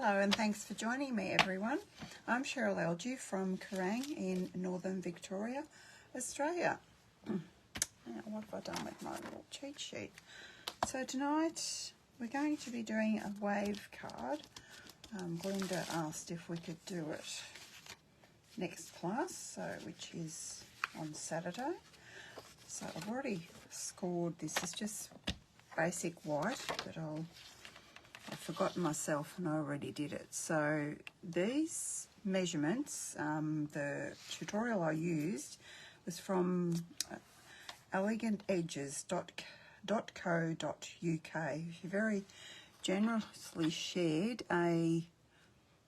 Hello and thanks for joining me, everyone. I'm Cheryl Algie from Kerrang in Northern Victoria, Australia. Now, what have I done with my little cheat sheet? So tonight we're going to be doing a wave card. Glenda asked if we could do it next class, which is on Saturday. So I've already scored this. It's just basic white, but I've forgotten myself and I already did it. So these measurements, the tutorial I used was from elegantedges.co.uk. She very generously shared a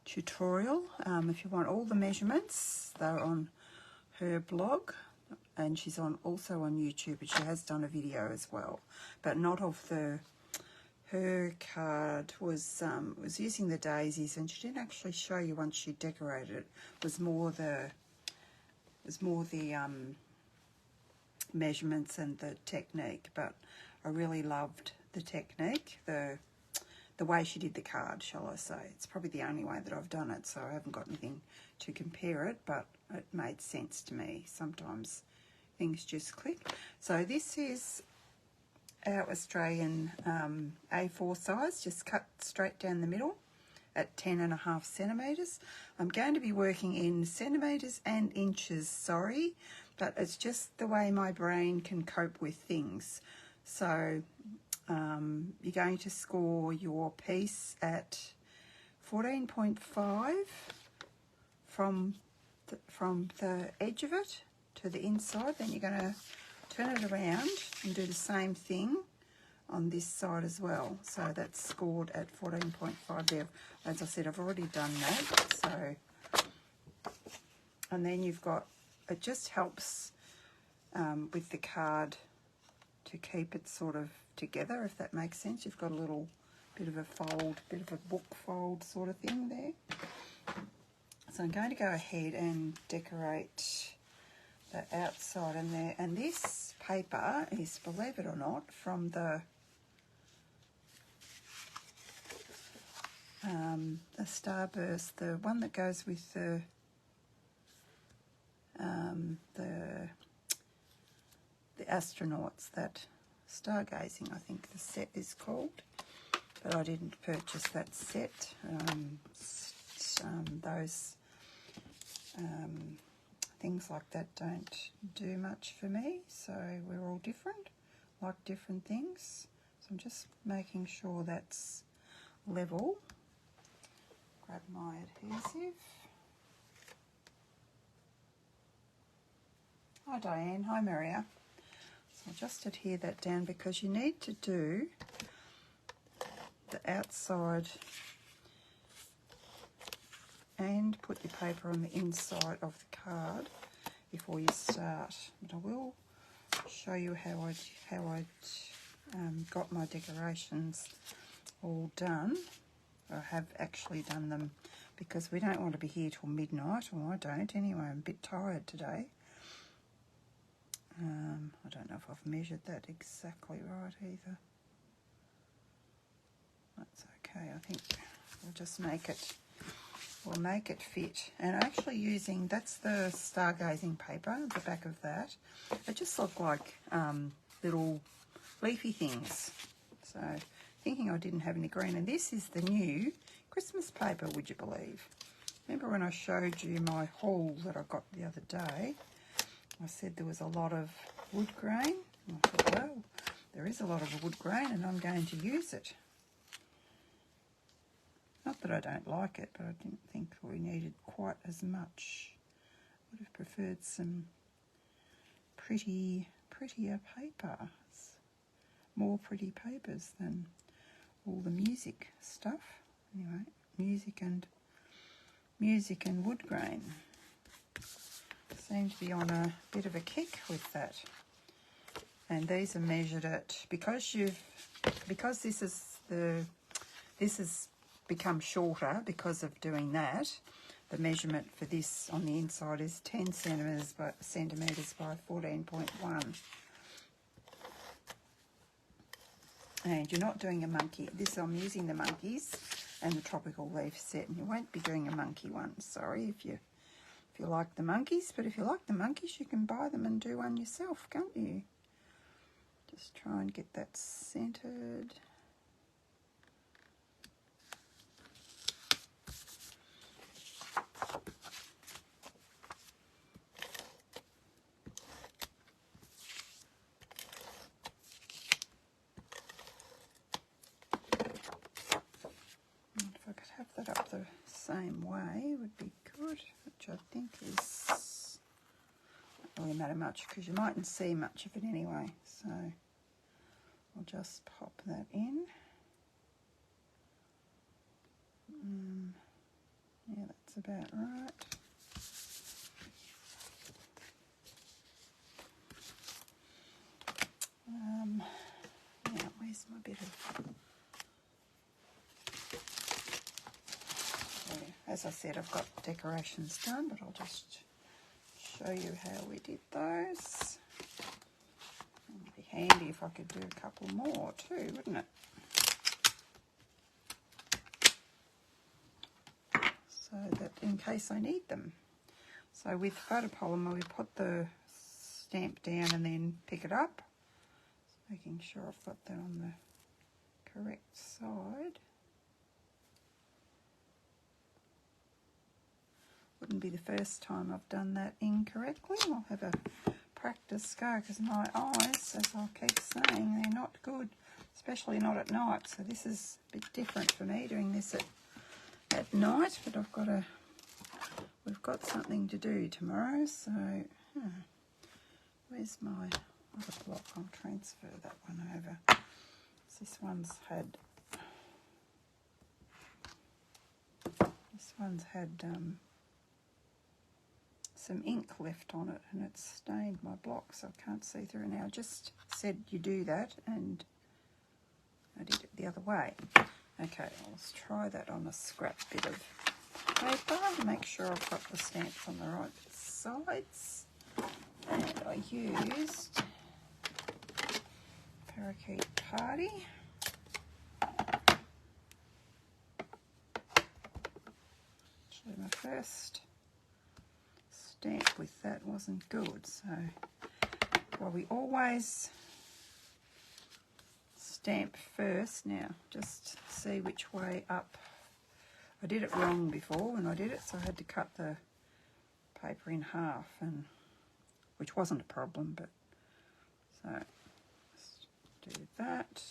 tutorial. If you want all the measurements, they're on her blog, and she's also on YouTube, and she has done a video as well, but not of the. Her card was using the daisies, and she didn't actually show you once she decorated it. It was more the measurements and the technique. But I really loved the technique, the way she did the card, shall I say. It's probably the only way that I've done it, so I haven't got anything to compare it, but it made sense to me. Sometimes things just click. So this is our Australian A4 size, just cut straight down the middle at 10.5 centimetres. I'm going to be working in centimetres and inches, sorry, but it's just the way my brain can cope with things. So you're going to score your piece at 14.5 from the edge of it to the inside. Then you're going to turn it around and do the same thing on this side as well. So that's scored at 14.5 there. As I said, I've already done that. So, and then you've got, it just helps with the card to keep it sort of together, if that makes sense. You've got a little bit of a fold, bit of a book fold sort of thing there. So I'm going to go ahead and decorate the outside in there, and this paper is, believe it or not, from the Starburst, the one that goes with the astronauts, that stargazing, I think the set is called, but I didn't purchase that set. Those things like that don't do much for me, so we're all different, like different things. So I'm just making sure that's level. Grab my adhesive. Hi Diane, hi Maria. So I'll just adhere that down, because you need to do the outside and put your paper on the inside of the card before you start. But I will show you how I got my decorations all done. I have actually done them, because we don't want to be here till midnight, or I don't anyway. I'm a bit tired today. I don't know if I've measured that exactly right either. That's okay. I think we'll just make it. We'll make it fit. And actually using, that's the stargazing paper, the back of that. It just looked like little leafy things. So thinking I didn't have any green. And this is the new Christmas paper, would you believe? Remember when I showed you my haul that I got the other day? I said there was a lot of wood grain. I thought, well, there is a lot of wood grain and I'm going to use it. Not that I don't like it, but I didn't think we needed quite as much. Would have preferred some prettier paper. More pretty papers than all the music stuff. Anyway, music and wood grain. Seem to be on a bit of a kick with that. And these are measured at, because this has become shorter because of doing that. The measurement for this on the inside is 10 centimetres by 14.1. And you're not doing a monkey. I'm using the monkeys and the tropical leaf set. And you won't be doing a monkey one, sorry, if you like the monkeys. But if you like the monkeys, you can buy them and do one yourself, can't you? Just try and get that centered. If I could have that up the same way would be good, which I think is not really matter much because you mightn't see much of it anyway. So I'll just pop that in. Yeah, that's about right. Yeah, where's my bit of... As I said, I've got decorations done, but I'll just show you how we did those. It would be handy if I could do a couple more too, wouldn't it? So that in case I need them. So with photopolymer, we put the stamp down and then pick it up. Just making sure I've got that on the correct side. Wouldn't be the first time I've done that incorrectly. I'll have a practice go because my eyes, as I'll keep saying, they're not good, especially not at night. So this is a bit different for me doing this at night, but we've got something to do tomorrow. So where's my other block? I'll transfer that one over. This one's had some ink left on it and it's stained my block, so I can't see through now. I just said you do that and I did it the other way. Okay, let's try that on a scrap bit of paper. Make sure I've got the stamps on the right sides. And I used Parakeet Party. Actually, my first stamp with that wasn't good, so well, we always stamp first. Now just see which way up. I did it wrong before when I did it, so I had to cut the paper in half, and which wasn't a problem, but so let's do that.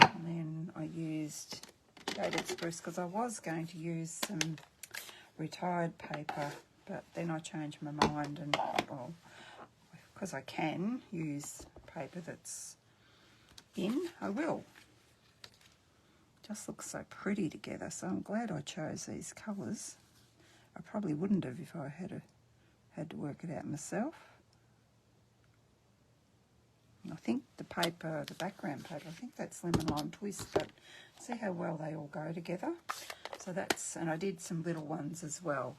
And then I used Dated Spruce because I was going to use some retired paper, but then I changed my mind, and well, because I can use paper that's in, I will. Just looks so pretty together, so I'm glad I chose these colours. I probably wouldn't have if I had to work it out myself. I think the paper, the background paper, I think that's Lemon Lime Twist, but see how well they all go together. So that's, and I did some little ones as well.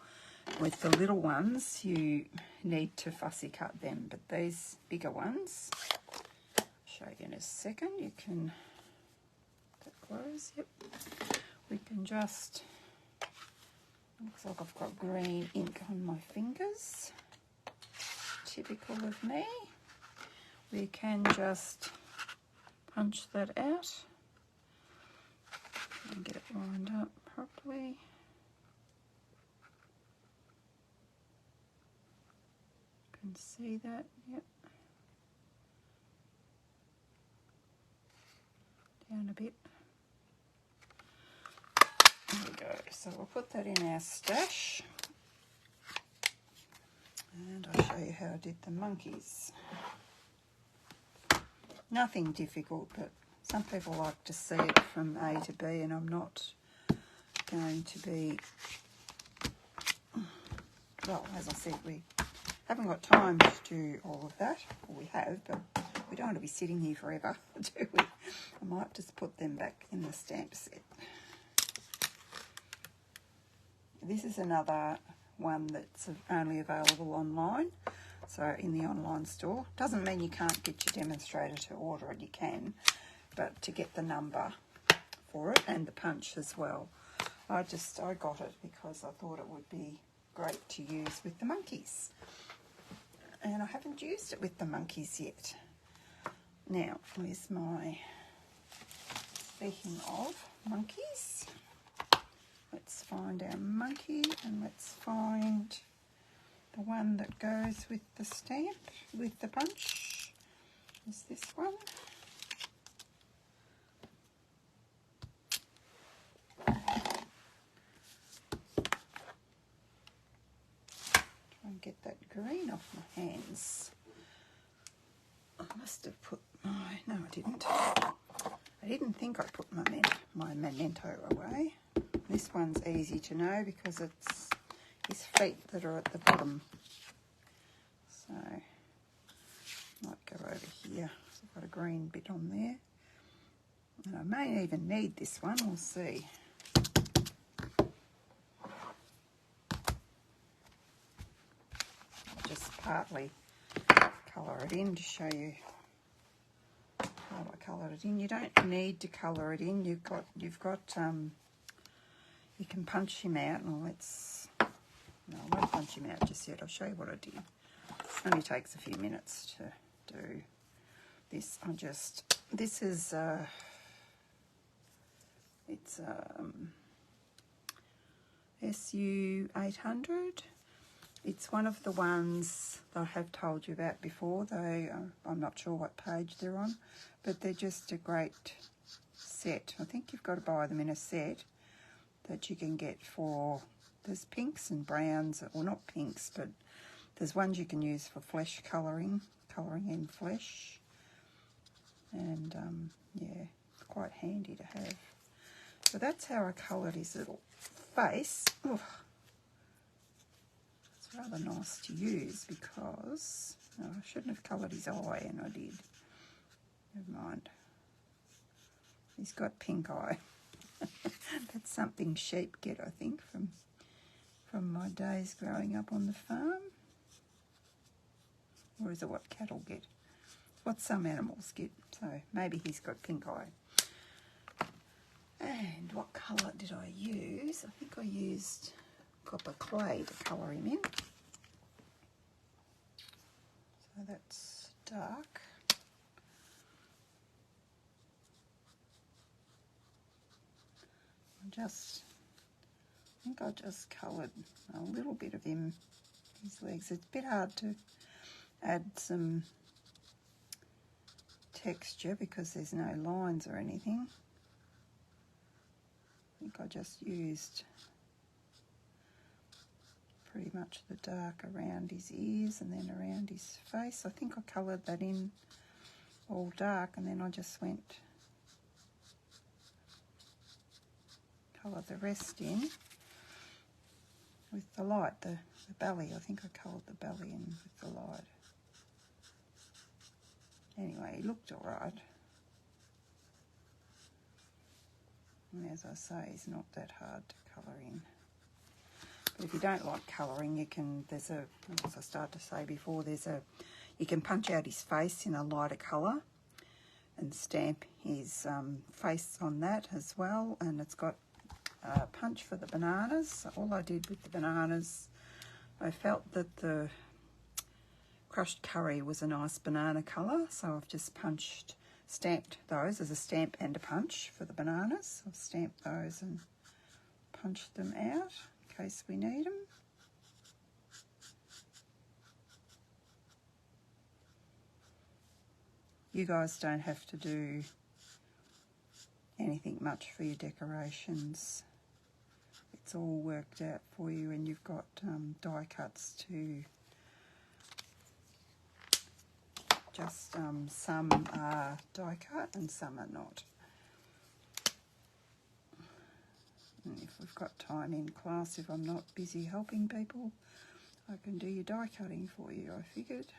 With the little ones, you need to fussy cut them, but these bigger ones, I'll show you in a second. You can close. Yep. We can just, looks like I've got green ink on my fingers. Typical of me. We can just punch that out and get it lined up properly. Can see that, yep. Down a bit. There we go. So we'll put that in our stash. And I'll show you how I did the monkeys. Nothing difficult, but some people like to see it from A to B, and I'm not going to be, well, as I said, we haven't got time to do all of that. Well, we have, but we don't want to be sitting here forever, do we? I might just put them back in the stamp set. This is another one that's only available online, so in the online store. Doesn't mean you can't get your demonstrator to order it, you can, but to get the number for it, and the punch as well. I got it because I thought it would be great to use with the monkeys. And I haven't used it with the monkeys yet. Now, where's my... Speaking of monkeys, let's find our monkey and let's find the one that goes with the stamp, with the punch. Is this one? Try and get that green off my hands. I must have put my... No, I didn't. I didn't think I put my memento away. This one's easy to know because it's his feet that are at the bottom. So, might go over here. So I've got a green bit on there. And I may even need this one, we'll see. I'll just partly colour it in to show you how I coloured it in. You don't need to colour it in. You've got you can punch him out, and no, I won't punch him out just yet. I'll show you what I did. It only takes a few minutes to do this. This is it's SU 800. It's one of the ones that I have told you about before. I'm not sure what page they're on, but they're just a great set. I think you've got to buy them in a set that you can get for, there's pinks and browns, or not pinks, but there's ones you can use for flesh colouring in flesh. And yeah, it's quite handy to have. So that's how I coloured his little face. Oof. It's rather nice to use because I shouldn't have coloured his eye, and I did. Never mind. He's got pink eye. That's something sheep get, I think, from my days growing up on the farm. Or is it what cattle get? What some animals get. So maybe he's got pink eye. And what colour did I use? I think I used copper clay to colour him in. So that's dark. I think I just coloured a little bit of him, his legs. It's a bit hard to add some texture because there's no lines or anything. I think I just used pretty much the dark around his ears and then around his face. I think I coloured that in all dark, and then I just went colour the rest in with the light, the belly. I think I coloured the belly in with the light. Anyway, he looked alright. And as I say, he's not that hard to colour in. But if you don't like colouring, you can, as I started to say before, you can punch out his face in a lighter colour and stamp his face on that as well. And it's got punch for the bananas. All I did with the bananas, I felt that the crushed curry was a nice banana colour, so I've just stamped those as a stamp and a punch for the bananas. I've stamped those and punched them out in case we need them. You guys don't have to do anything much for your decorations. It's all worked out for you, and you've got die cuts to just some are die cut and some are not. And if we've got time in class, if I'm not busy helping people, I can do your die cutting for you, I figured.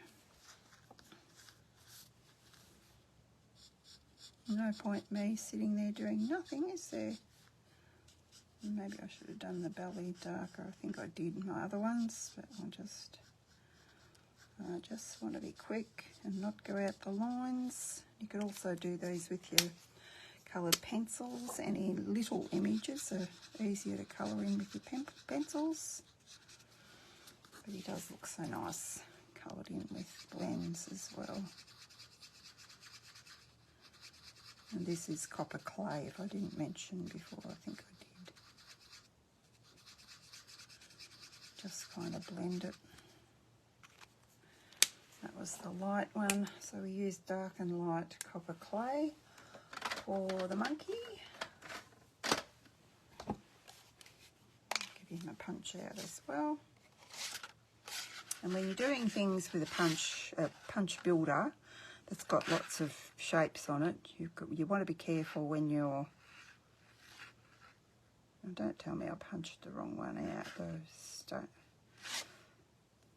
No point me sitting there doing nothing, is there? Maybe I should have done the belly darker. I think I did my other ones, but I just want to be quick and not go out the lines. You could also do these with your coloured pencils. Any little images are easier to colour in with your pencils. But he does look so nice coloured in with blends as well. And this is copper clay, if I didn't mention before, I think I did. Just kind of blend it. That was the light one, so we used dark and light copper clay for the monkey. Give him a punch out as well. And when you're doing things with a punch builder that's got lots of shapes on it, you want to be careful when you're... Oh, don't tell me I punched the wrong one out though.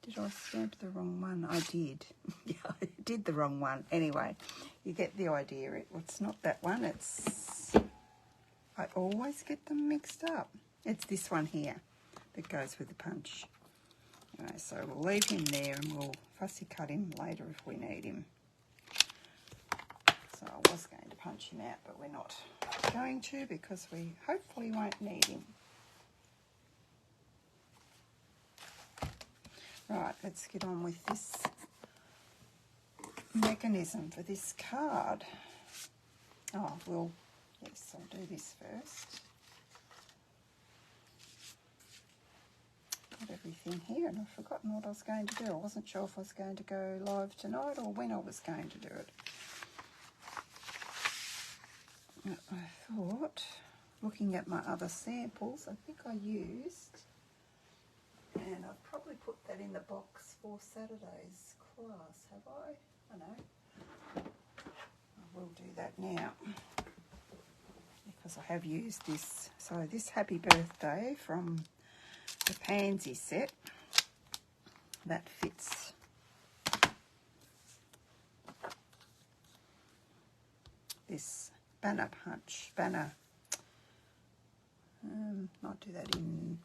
Did I stamp the wrong one? I did. Yeah, I did the wrong one. Anyway, you get the idea. It's not that one. I always get them mixed up. It's this one here that goes with the punch. Anyway, so we'll leave him there and we'll fussy cut him later if we need him. So I was going to punch him out, but we're not going to because we hopefully won't need him. Right, let's get on with this mechanism for this card. Oh, well, yes, I'll do this first. Got everything here, and I've forgotten what I was going to do. I wasn't sure if I was going to go live tonight or when I was going to do it. I thought, looking at my other samples, I think I used... And I've probably put that in the box for Saturday's class, have I? I know. I will do that now because I have used this. So this Happy Birthday from the Pansy set, that fits. This banner punch, banner. Might do that in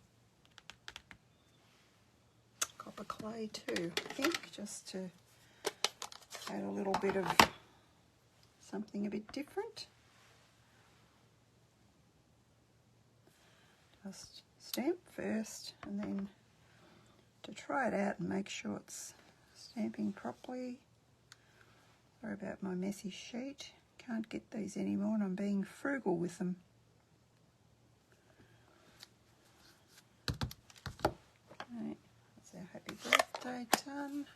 copper clay too, I think, just to add a little bit of something a bit different. Just stamp first and then to try it out and make sure it's stamping properly. Sorry about my messy sheet. Can't get these anymore and I'm being frugal with them. Right. Our Happy Birthday done.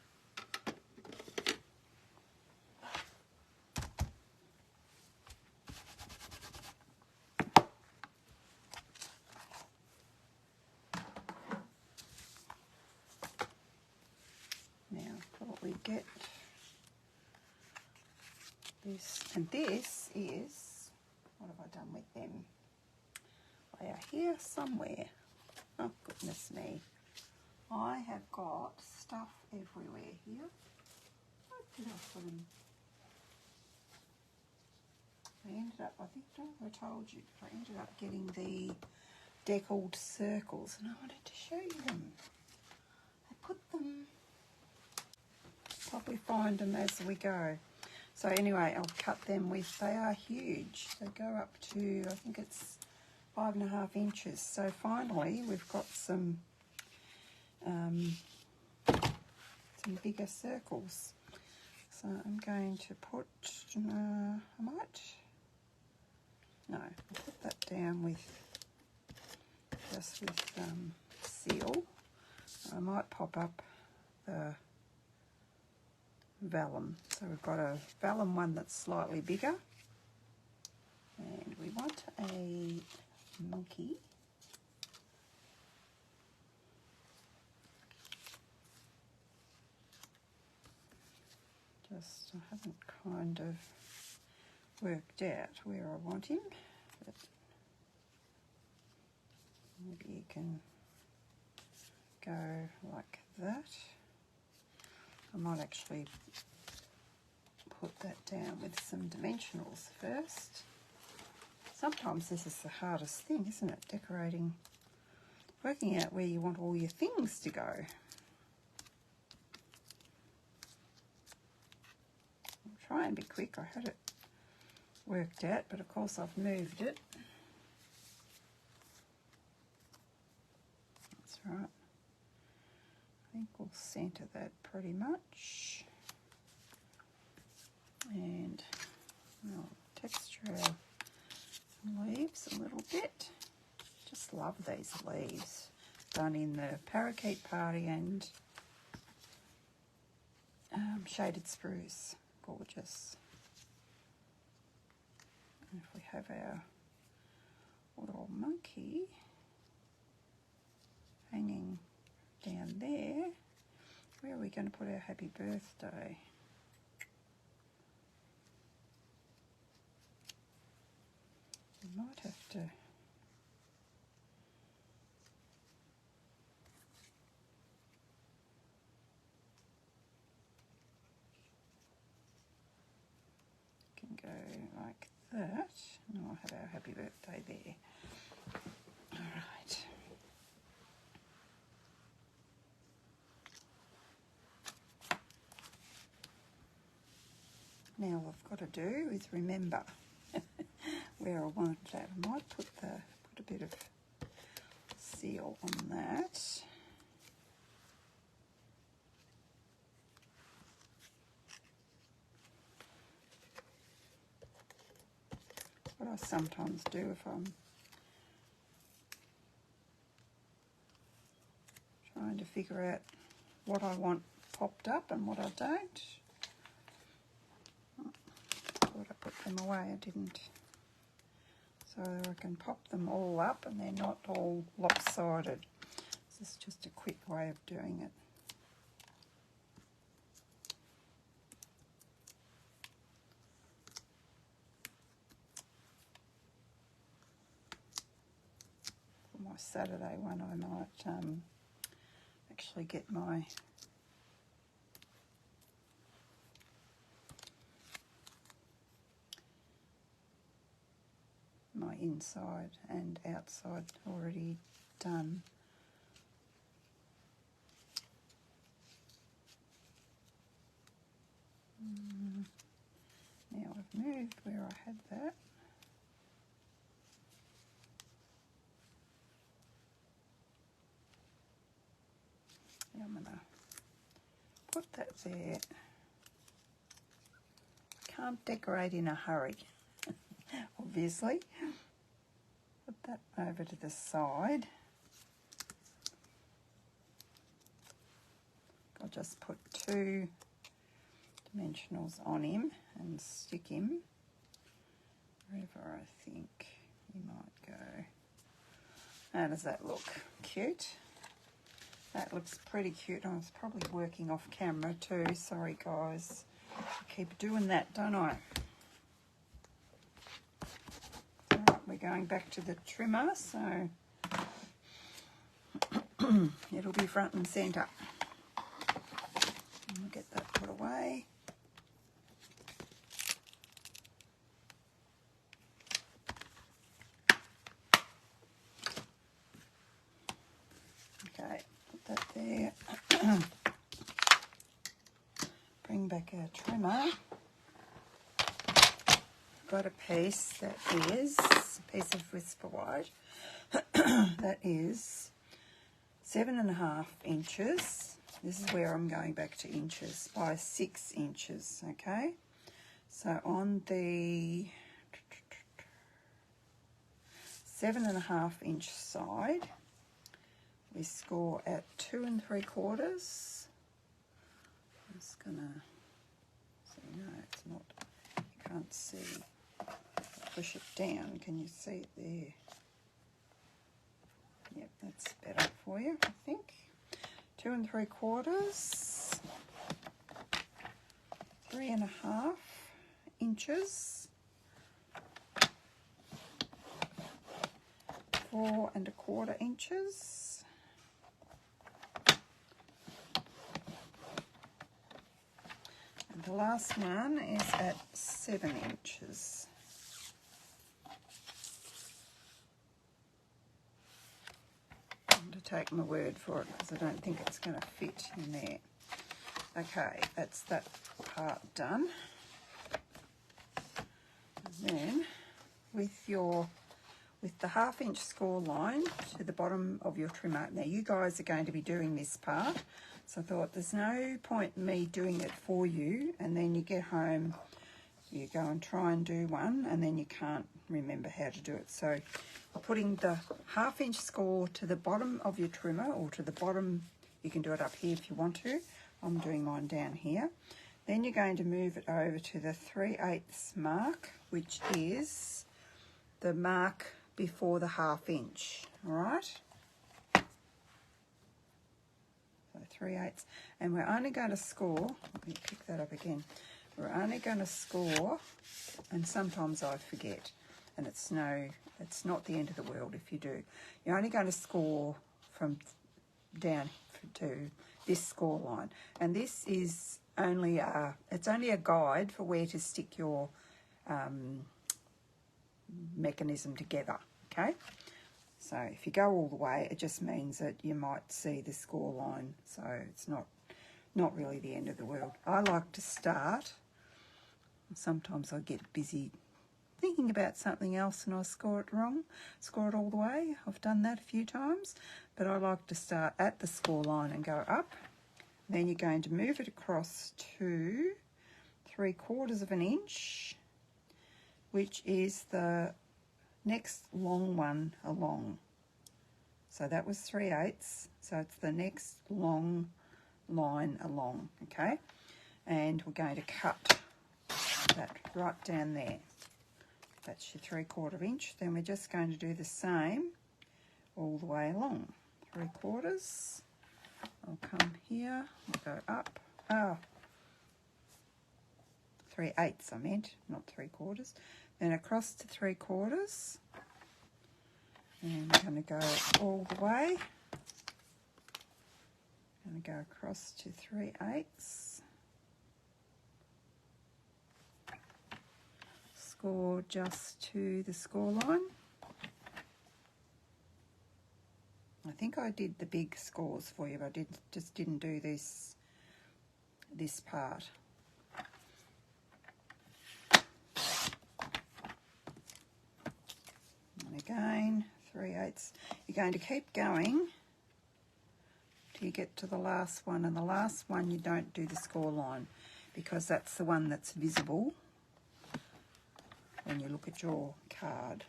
Now probably get this, and this is, what have I done with them? They are here somewhere. Oh goodness me. I have got stuff everywhere here. Where did I put them? I ended up, I think I told you, I ended up getting the deckled circles and I wanted to show you them. I put them, probably find them as we go. So anyway, I'll cut them with, they are huge. They go up to, I think it's 5.5 inches. So finally we've got some bigger circles. So I'm going to put, I might, no, I'll put that down with, just with seal. I might pop up the vellum. So we've got a vellum one that's slightly bigger. And we want a monkey. Just, I haven't kind of worked out where I want him, but maybe you can go like that. I might actually put that down with some dimensionals first. Sometimes this is the hardest thing, isn't it? Decorating, working out where you want all your things to go. Try and be quick. I had it worked out, but of course I've moved it. That's right. I think we'll centre that pretty much. And I'll texture our leaves a little bit. Just love these leaves. Done in the Parakeet Party and Shaded Spruce. Gorgeous. And if we have our little monkey hanging down there, where are we going to put our happy birthday? We might have to go like that, and I'll have our happy birthday there. All right. Now all I've got to do is remember where I want that. I might put a bit of seal on that. What I sometimes do if I'm trying to figure out what I want popped up and what I don't. Thought I put them away, I didn't. So I can pop them all up and they're not all lopsided. This is just a quick way of doing it. For my Saturday one, I might actually get my inside and outside already done. Now I've moved where I had that. Now I'm going to put that there. Can't decorate in a hurry, obviously. Put that over to the side. I'll just put 2 dimensionals on him and stick him wherever I think he might go. How does that look? Cute? That looks pretty cute. I was probably working off camera too. Sorry guys. I keep doing that, don't I? Alright, we're going back to the trimmer, so it'll be front and centre. We'll get that put away. Okay, put that there. Bring back our trimmer. Got a piece that is a piece of Whisper White that is 7.5 inches. This is where I'm going back to inches by 6 inches. Okay, so on the 7.5 inch side, we score at 2 3/4. I'm just gonna see. No, it's not. You can't see. Push it down. Can you see it there? Yep, that's better for you, I think. 2 3/4. 3.5 inches. 4 1/4 inches. And the last one is at 7 inches. I'm to take my word for it because I don't think it's going to fit in there. Okay, that's that part done. Then with the 1/2 inch score line to the bottom of your trimmer. Now you guys are going to be doing this part, so I thought there's no point in me doing it for you and then you get home, you go and try and do one and then you can't remember how to do it. So I'm putting the 1/2 inch score to the bottom of your trimmer, or to the bottom, you can do it up here if you want to. I'm doing mine down here. Then you're going to move it over to the 3/8 mark, which is the mark before the 1/2 inch, all right? So 3/8, and we're only going to score, let me pick that up again, we're only going to score, and sometimes I forget, and it's not the end of the world if you do. You're only going to score from down to this score line, and this is only it's only a guide for where to stick your mechanism together, okay? So if you go all the way, it just means that you might see the score line, so it's not really the end of the world. I like to start, sometimes I get busy thinking about something else and I score it wrong, score it all the way. I've done that a few times, but I like to start at the score line and go up. Then you're going to move it across to 3/4 of an inch, which is the next long one along. So that was 3/8, so it's the next long line along, okay? And we're going to cut that right down there. That's your 3/4 inch. Then we're just going to do the same all the way along. 3/4. I'll come here, I'll go up. 3/8 I meant, not 3/4. Then across to 3/4. And I'm going to go all the way. I'm going to go across to 3/8. Score just to the score line. I think I did the big scores for you, but I just didn't do this part. And again, 3/8. You're going to keep going till you get to the last one, and the last one you don't do the score line because that's the one that's visible when you look at your card.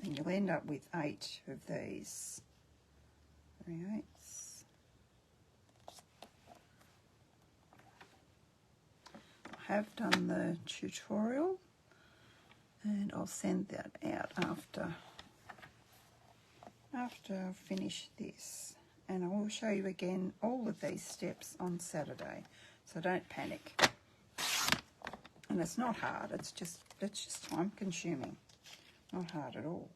And you'll end up with 8 of these. 3/8. I have done the tutorial and I'll send that out after I've finished this. And I will show you again all of these steps on Saturday, so don't panic. And it's not hard, it's just time consuming. Not hard at all.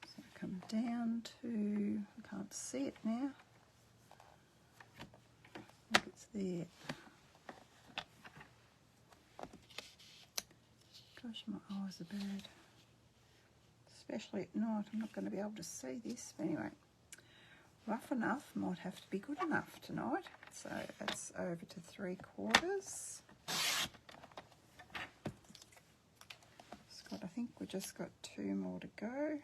So I come down to, I can't see it now. I think it's there. Gosh, my eyes are bad. Especially at night, I'm not going to be able to see this. But anyway, rough enough might have to be good enough tonight. So that's over to 3/4. Scott, I think we just got 2 more to go.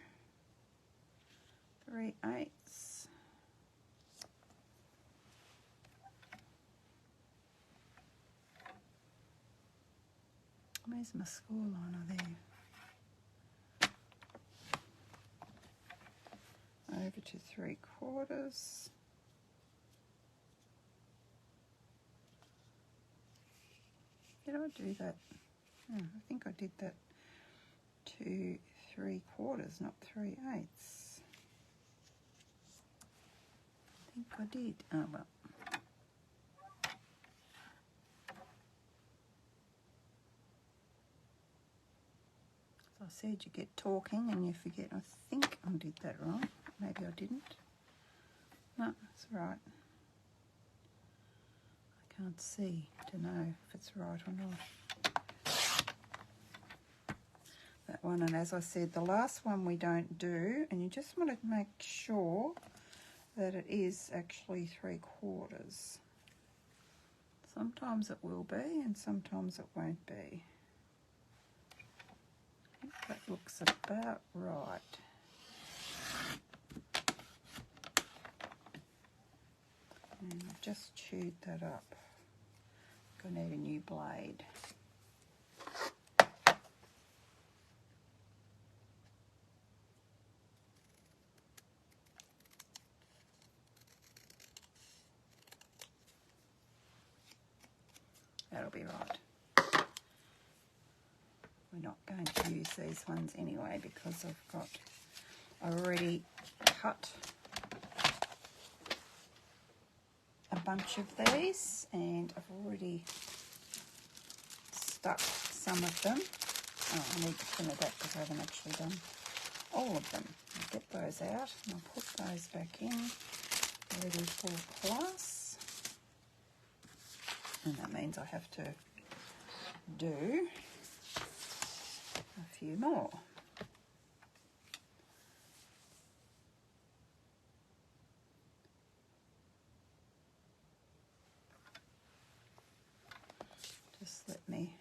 3/8. Where's my score liner there? Over to 3/4. Did I do that? Oh, I think I did that to 3/4, not 3/8. I think I did. Oh well. As I said, you get talking and you forget. I think I did that wrong. Maybe I didn't. No, that's right. I can't see to know if it's right or not. that one. And as I said, the last one we don't do, and you just want to make sure that it is actually 3/4. Sometimes it will be and sometimes it won't be. I think that looks about right. And I've just chewed that up. I'm going to need a new blade. That'll be right. We're not going to use these ones anyway because I've already cut a bunch of these and I've already stuck some of them. Oh, I need to thinner that because I haven't actually done all of them. I'll get those out and I'll put those back in, ready for class. And that means I have to do a few more. Just let me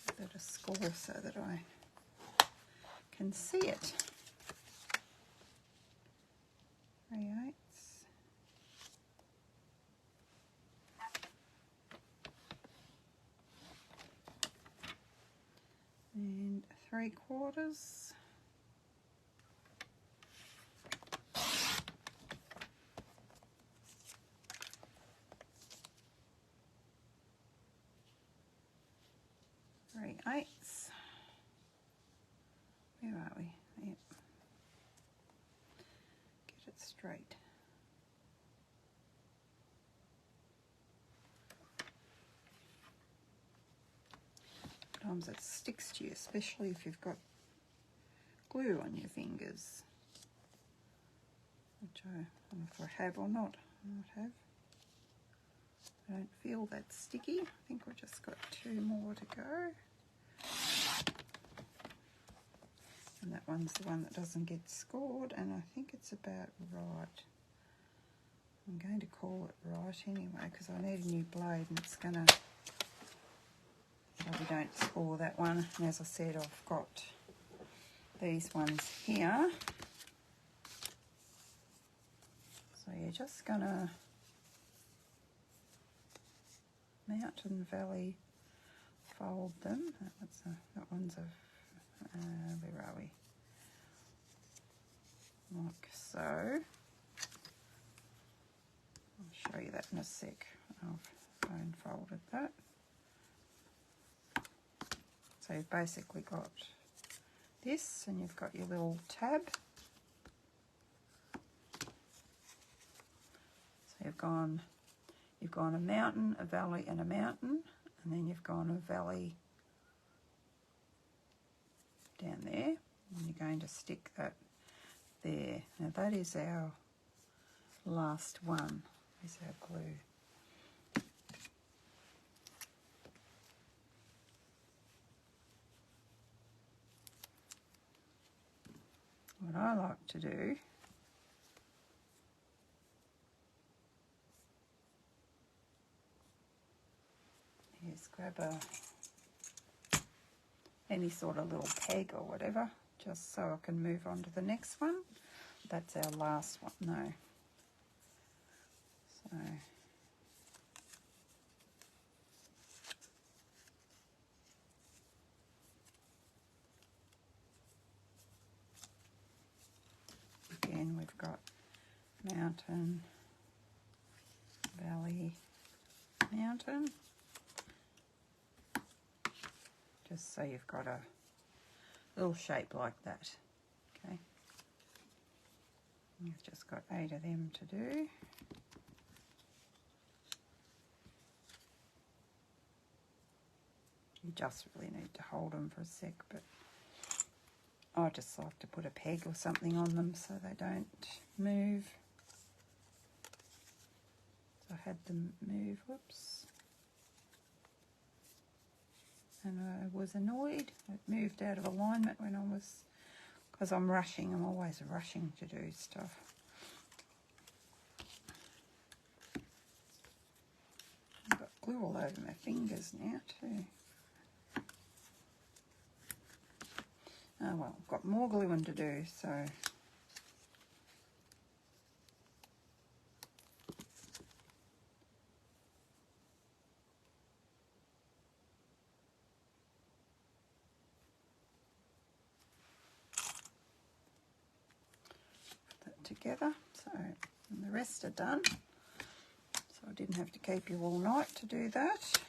give it a score so that I can see it. 3/8. And 3/4. Three eighths. Where are we? Yep. Get it straight. Sometimes it sticks to you, especially if you've got glue on your fingers, which I don't know if I have or not. I might have. I don't feel that sticky. I think we've just got 2 more to go. And that one's the one that doesn't get scored, and I think it's about right. I'm going to call it right anyway because I need a new blade and it's going to... Probably don't score that one. And as I said, I've got these ones here. So you're just going to Mountain Valley fold them. That one's a... where are we? Like so. I'll show you that in a sec. I've unfolded that. So you've basically got this, and you've got your little tab. So you've gone a mountain, a valley, and a mountain, and then you've gone a valley down there, and you're going to stick that there. Now that is our last one. There's our glue. What I like to do is grab any sort of little peg or whatever, just so I can move on to the next one. That's our last one, no. So again, we've got mountain, valley, mountain. Just so you've got a little shape like that. Okay. You've just got 8 of them to do. You just really need to hold them for a sec, but I just like to put a peg or something on them so they don't move. So I had them move, whoops. and I was annoyed. It moved out of alignment when I was, because I'm rushing. I'm always rushing to do stuff. I've got glue all over my fingers now too. Oh well, I've got more gluing to do, so put that together. So and the rest are done. So I didn't have to keep you all night to do that.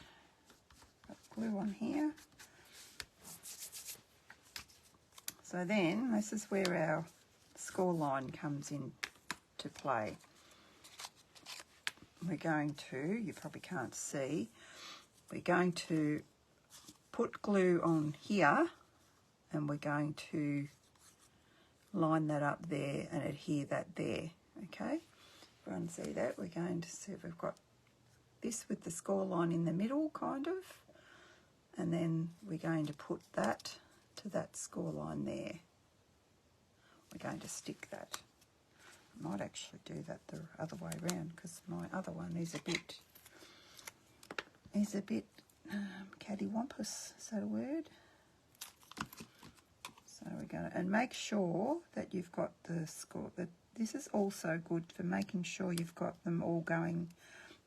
Got glue on here. So then this is where our score line comes in to play. We're going to, you probably can't see, we're going to put glue on here and we're going to line that up there and adhere that there, okay? Everyone see that? We're going to see if we've got this with the score line in the middle, kind of, and then we're going to put that to that score line there. We're going to stick that. I might actually do that the other way around because my other one is a bit cattywampus, is that a word? So we're going to, and make sure that you've got the score, that this is also good for making sure you've got them all going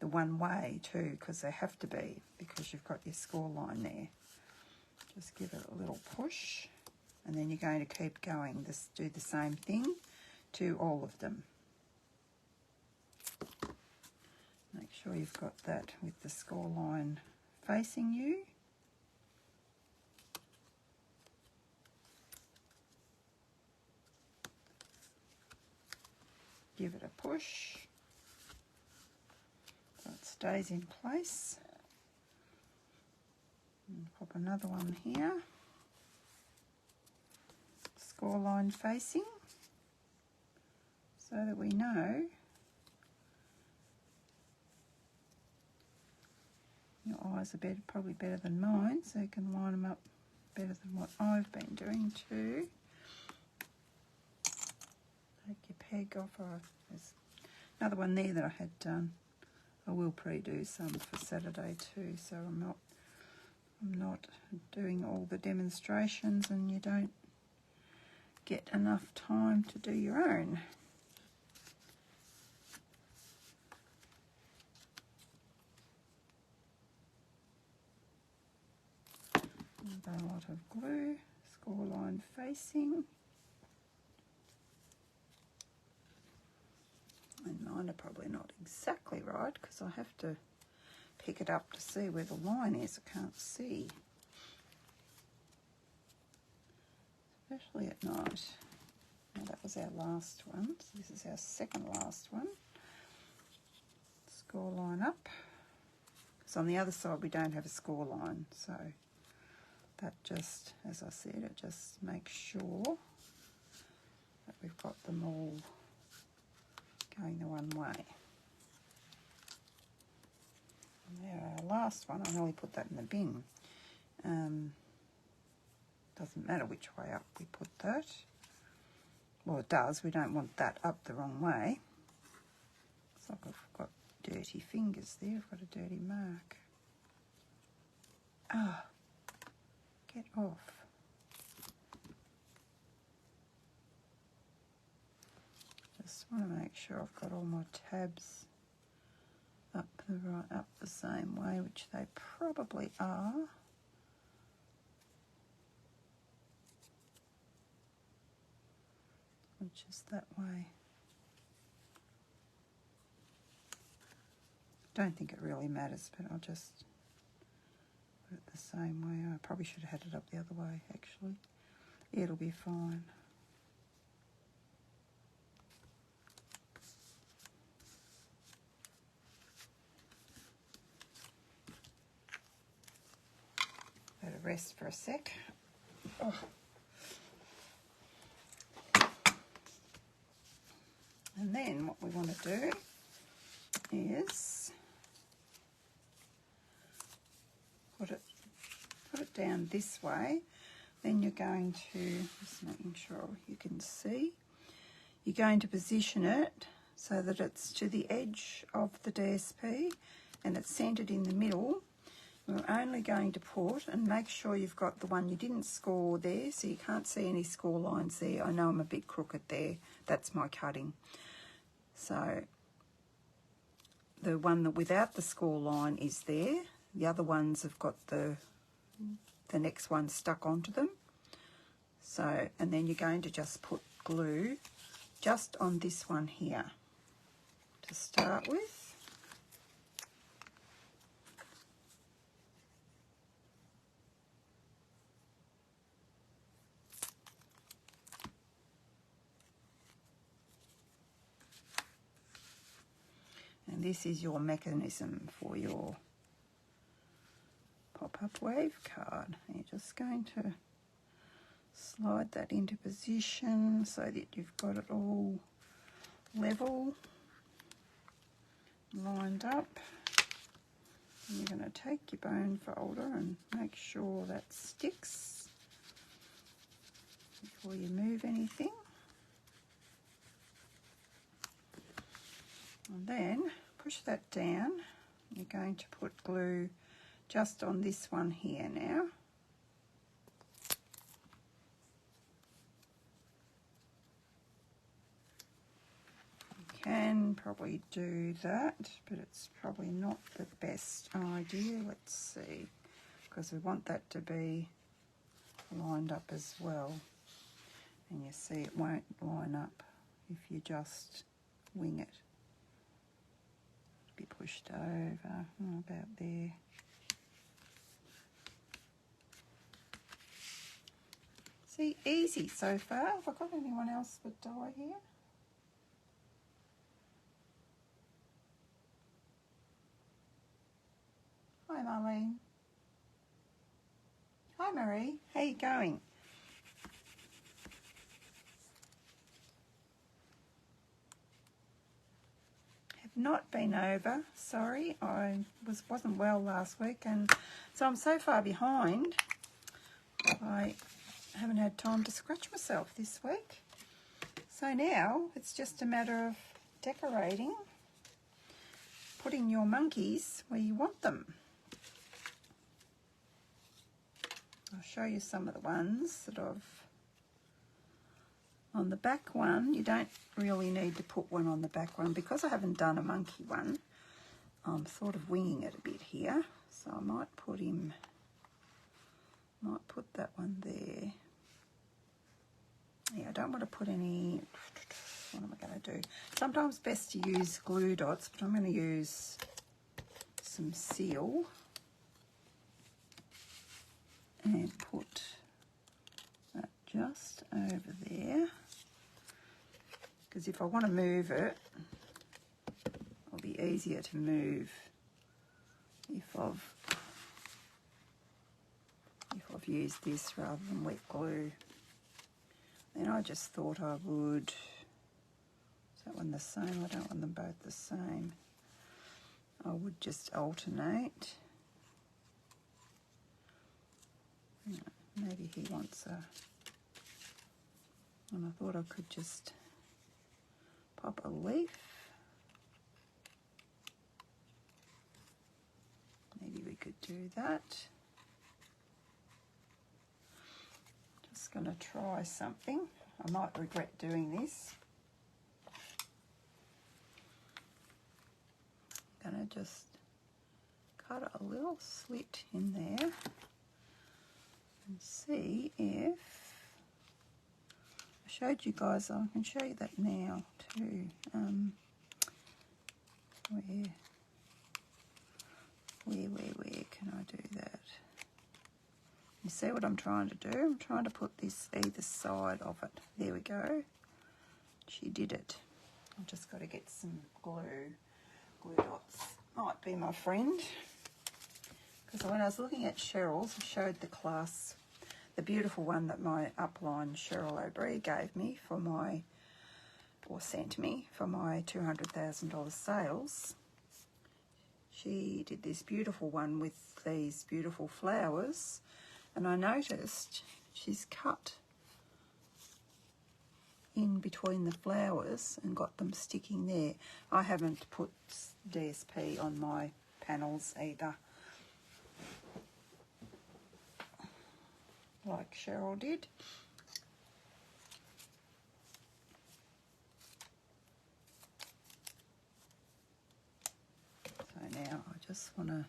the one way too, because they have to be, because you've got your score line there. Just give it a little push, and then you're going to keep going. Do the same thing to all of them. Make sure you've got that with the score line facing you. Give it a push so it stays in place. And pop another one here. Score line facing, so that we know your eyes are probably better than mine, so you can line them up better than what I've been doing too. Take your peg off. There's another one there that I had done. I will pre-do some for Saturday too, so I'm not doing all the demonstrations and you don't get enough time to do your own. A lot of glue, score line facing. And mine are probably not exactly right because I have to pick it up to see where the line is. I can't see, especially at night. Now that was our last one, so this is our second last one. Score line up. So on the other side we don't have a score line, so that just, as I said, it just makes sure that we've got them all going the one way. And there, our last one, I nearly put that in the bin. Doesn't matter which way up we put that. Well, it does. We don't want that up the wrong way. It's like I've got dirty fingers there. I've got a dirty mark. Ah. Get off. Just want to make sure I've got all my tabs up the same way, which they probably are. Which is that way. Don't think it really matters, but I'll just put it the same way. I probably should have had it up the other way, actually. It'll be fine. Let it rest for a sec. Oh. And then what we want to do is put it put it down this way. Then you're going to, just making sure you can see, you're going to position it so that it's to the edge of the DSP and it's centered in the middle. We're only going to put, and make sure you've got the one you didn't score there, so you can't see any score lines there. I know I'm a bit crooked there. That's my cutting. So the one that without the score line is there. The other ones have got the next one stuck onto them. So, and then you're going to just put glue just on this one here to start with. And this is your mechanism for your pop-up wave card. And you're just going to slide that into position so that you've got it all level, lined up. And you're going to take your bone folder and make sure that sticks before you move anything. And then push that down. You're going to put glue just on this one here now. You can probably do that, but it's probably not the best idea. Let's see, because we want that to be lined up as well. And you see it won't line up if you just wing it. Be pushed over, about there. See, easy so far. Have I got anyone else with dye here? Hi, Marlene. Hi, Marie. How you going? Not been over, sorry. I wasn't well last week, and so I'm so far behind I haven't had time to scratch myself this week. So now it's just a matter of decorating, putting your monkeys where you want them. I'll show you some of the ones that I've. On the back one, you don't really need to put one on the back one because I haven't done a monkey one. I'm sort of winging it a bit here, so I might put that one there. Yeah, I don't want to put any, what am I going to do? Sometimes best to use glue dots, but I'm going to use some seal and put that just over there. Because if I want to move it, it'll be easier to move if I've used this rather than wet glue. Then I just thought I would, is that one the same? I don't want them both the same. I would just alternate. Maybe he wants a, and I thought I could just pop a leaf. Maybe we could do that. Just going to try something. I might regret doing this. I'm going to just cut a little slit in there and see if I showed you guys. I can show you that now too. Where can I do that? You see what I'm trying to do? I'm trying to put this either side of it. There we go. She did it. I've just got to get some glue. Glue dots might be my friend. Because when I was looking at Cheryl's, I showed the class the beautiful one that my upline Cheryl O'Brien gave me for my, or sent me for my $200,000 sales. She did this beautiful one with these beautiful flowers, And I noticed she's cut in between the flowers and got them sticking there. I haven't put DSP on my panels either, like Cheryl did. So now I just want to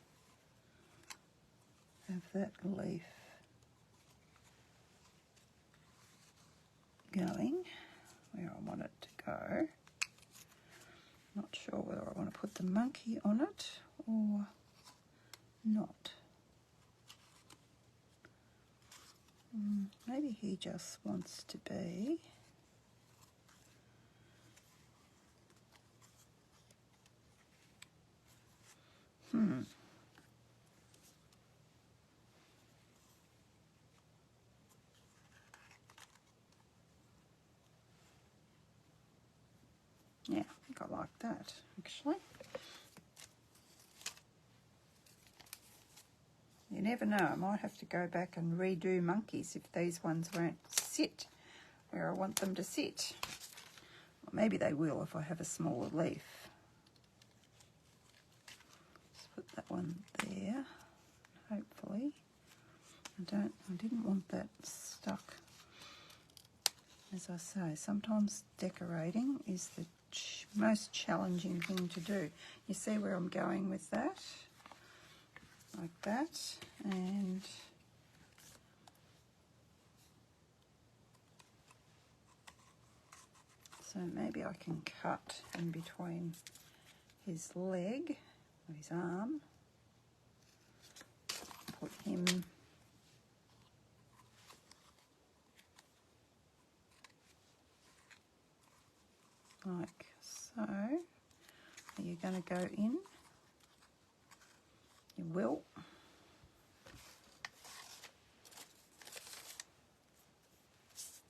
have that leaf going where I want it to go. Not sure whether I want to put the monkey on it or not. Maybe he just wants to be. Yeah, I think I like that, actually. You never know, I might have to go back and redo monkeys if these ones won't sit where I want them to sit. Well, maybe they will if I have a smaller leaf. Let's put that one there, hopefully. I didn't want that stuck. As I say, sometimes decorating is the most challenging thing to do. You see where I'm going with that? Like that. And so maybe I can cut in between his leg, or his arm. Put him like so. Are you going to go in? You will.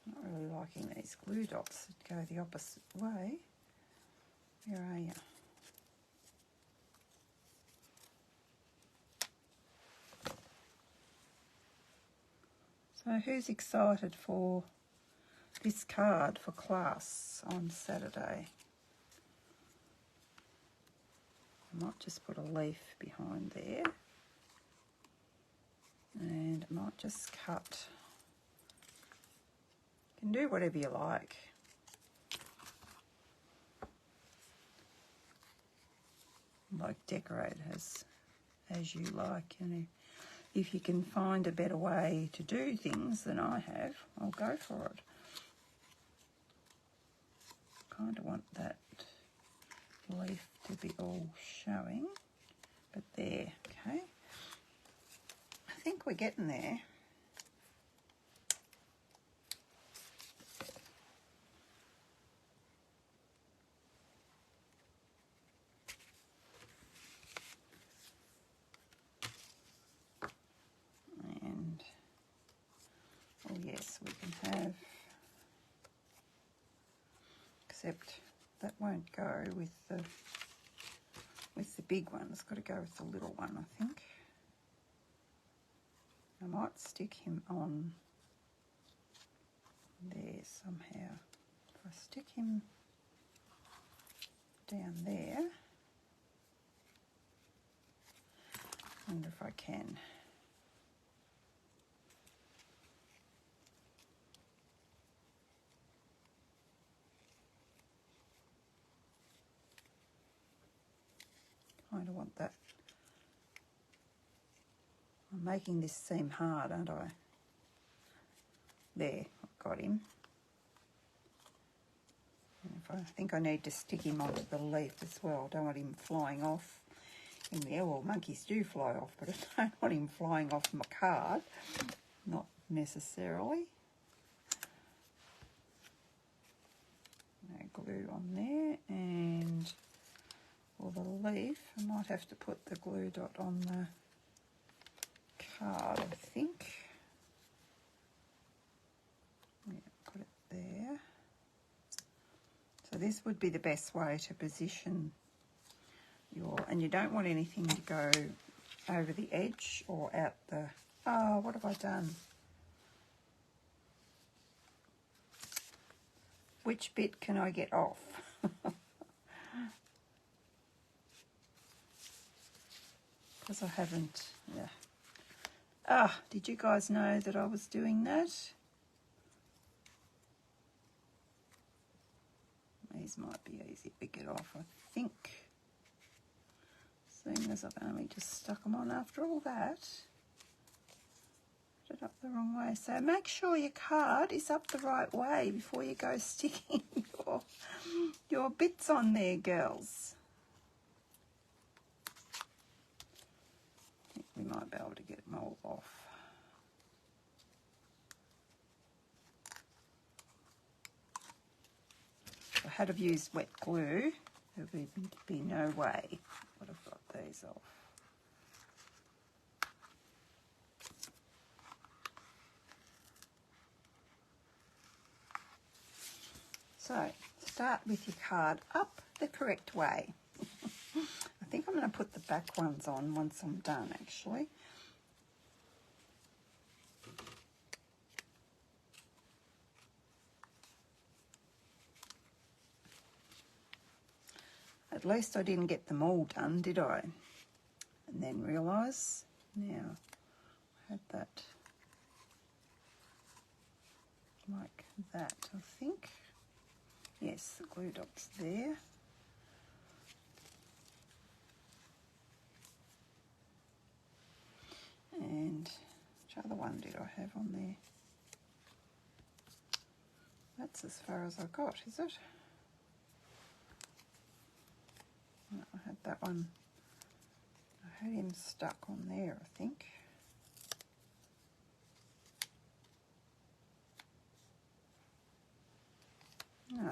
Not really liking these glue dots that go the opposite way. Where are you? So who's excited for this card for class on Saturday? I might just put a leaf behind there. And I might just cut. You can do whatever you like. Like decorate as you like, you know. If you can find a better way to do things than I have, I'll go for it. Kind of want that leaf to be all showing, but there, okay. I think we're getting there. And, oh yes, we can have, except that won't go with the big one. It's got to go with the little one, I think. I might stick him on there somehow. If I stick him down there, I wonder if I can. Kind of want that. I'm making this seem hard, aren't I? There, I've got him. And if I think I need to stick him onto the leaf as well. Don't want him flying off in there. Well, monkeys do fly off, but I don't want him flying off my card. Not necessarily. No glue on there, and for the leaf, I might have to put the glue dot on the card, I think. Yeah, put it there. So this would be the best way to position your, and you don't want anything to go over the edge or out the Oh, what have I done? Which bit can I get off? Because I haven't, yeah. Ah, did you guys know that I was doing that? These might be easy to get off, I think. Seeing as I've only just stuck them on after all that. Put it up the wrong way. So make sure your card is up the right way before you go sticking your bits on there, girls. I think we might be able to get them all off. If I had have used wet glue, there would be no way I would have got these off. So start with your card up the correct way. I think I'm going to put the back ones on once I'm done, actually. At least I didn't get them all done, did I? And then realise, now, I had that like that, I think. Yes, the glue dot's there. And which other one did I have on there? That's as far as I got, is it? No, I had that one. I had him stuck on there, I think. No,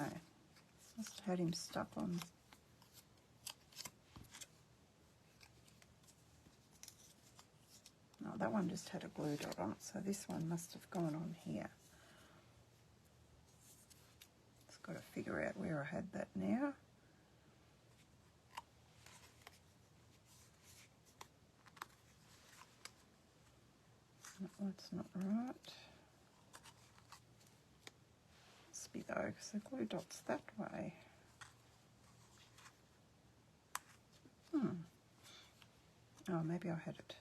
must have had him stuck on. No, that one just had a glue dot on it, so this one must have gone on here. Just got to figure out where I had that now. That's not right. Must be though, because the glue dot's that way. Oh, maybe I had it.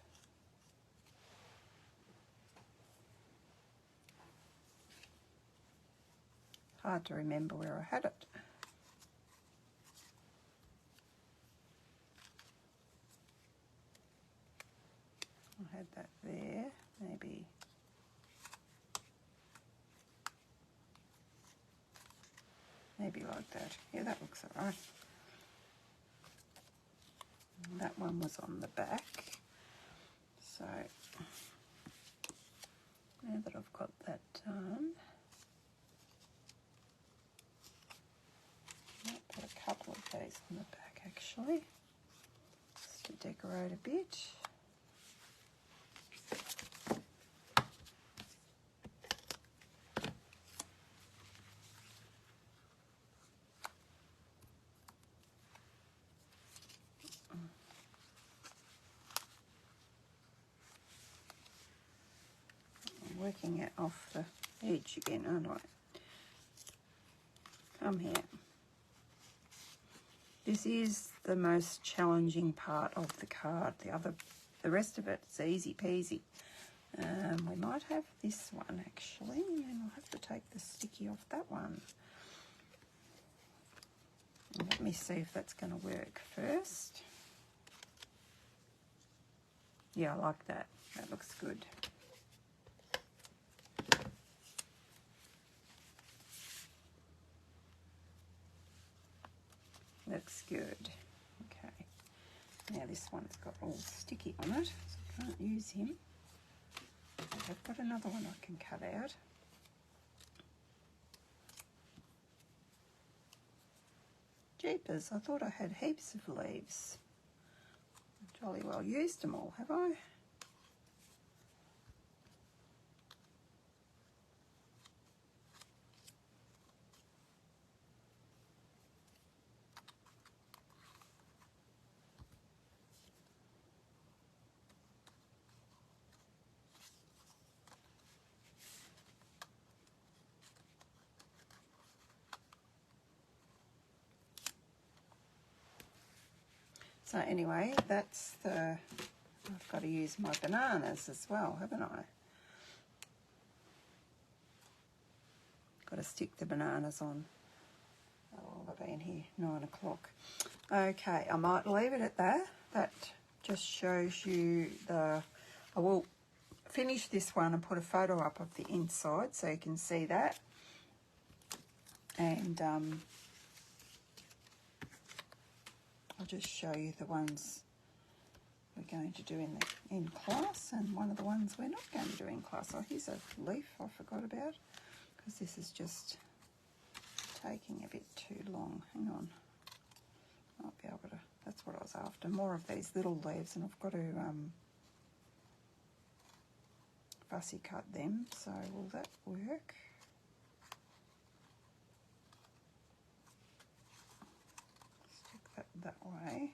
Hard to remember where I had it. I had that there, maybe. Maybe like that. Yeah, that looks all right. And that one was on the back. So now that I've got that done, I might put a couple of these on the back actually, just to decorate a bit. I'm working it off the edge again, aren't I? Come here. This is the most challenging part of the card. The rest of it's easy peasy. We might have this one actually, and I'll have to take the sticky off that one. Let me see if that's going to work first. Yeah, I like that. That looks good. Looks good. Okay. Now this one's got all sticky on it, so I can't use him. I've got another one I can cut out. Jeepers, I thought I had heaps of leaves. I jolly well used them all, have I? So anyway, that's the, I've got to use my bananas as well, haven't I? Got to stick the bananas on. Oh, I've been here, 9 o'clock. Okay, I might leave it at that. That just shows you the, I will finish this one and put a photo up of the inside so you can see that. And I'll just show you the ones we're going to do in class, and one of the ones we're not going to do in class. Oh, here's a leaf I forgot about, because this is just taking a bit too long. Hang on. Might be able to, that's what I was after, more of these little leaves, and I've got to fussy cut them, so will that work? Stick that way.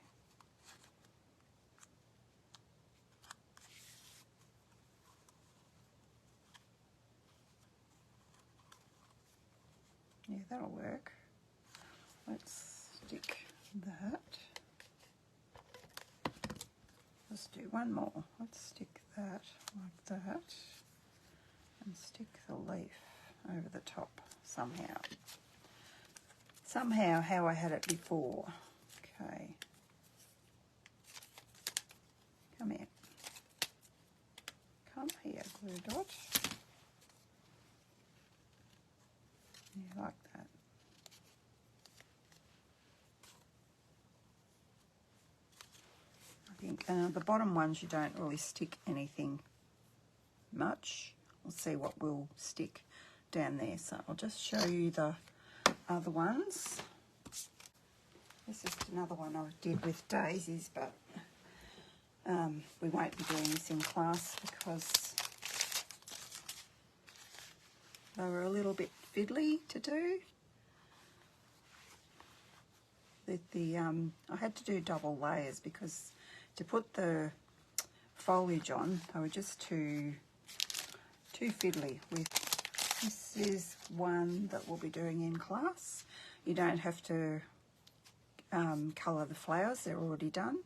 Yeah, that'll work. Let's stick that. Let's do one more. Let's stick that like that and stick the leaf over the top somehow. Somehow how I had it before. Okay. Come here. Come here, glue dot. Yeah, like that. I think the bottom ones you don't really stick anything much. We'll see what will stick down there. So I'll just show you the other ones. This is another one I did with daisies, but we won't be doing this in class because they were a little bit fiddly to do. I had to do double layers because to put the foliage on, they were just too fiddly. This is one that we'll be doing in class. You don't have to colour the flowers, they're already done.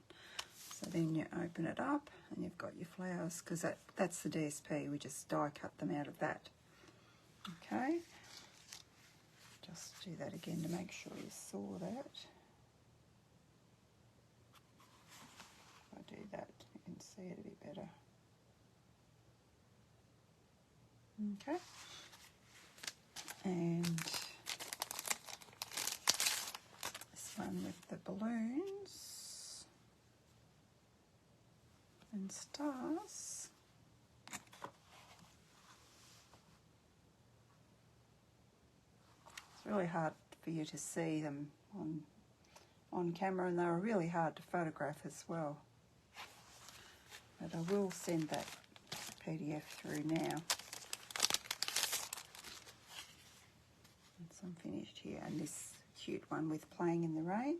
So then you open it up and you've got your flowers, because that's the DSP, we just die cut them out of that. Okay, just do that again to make sure you saw that. If I do that, you can see it a bit better. Okay, and this one with the balloons and stars. It's really hard for you to see them on camera, and they were really hard to photograph as well. But I will send that PDF through now. I'm finished here, and this cute one with Playing in the Rain.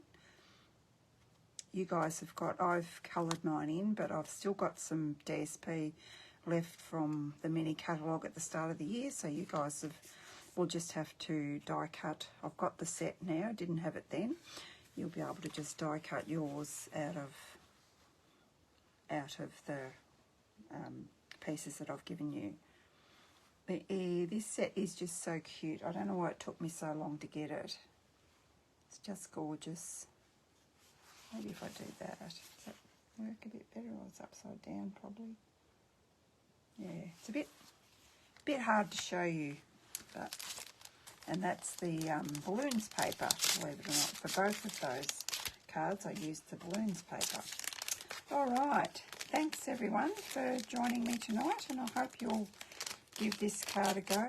You guys have got, I've coloured mine in, but I've still got some DSP left from the mini catalogue at the start of the year, so you guys will just have to die cut. I've got the set now, didn't have it then. You'll be able to just die cut yours out of the pieces that I've given you. But this set is just so cute. I don't know why it took me so long to get it. It's just gorgeous. Maybe if I do that, does that work a bit better? Or it's upside down probably. Yeah, it's a bit hard to show you, but and that's the balloons paper, believe it or not. For both of those cards, I used the balloons paper. All right, thanks everyone for joining me tonight, and I hope you'll give this card a go.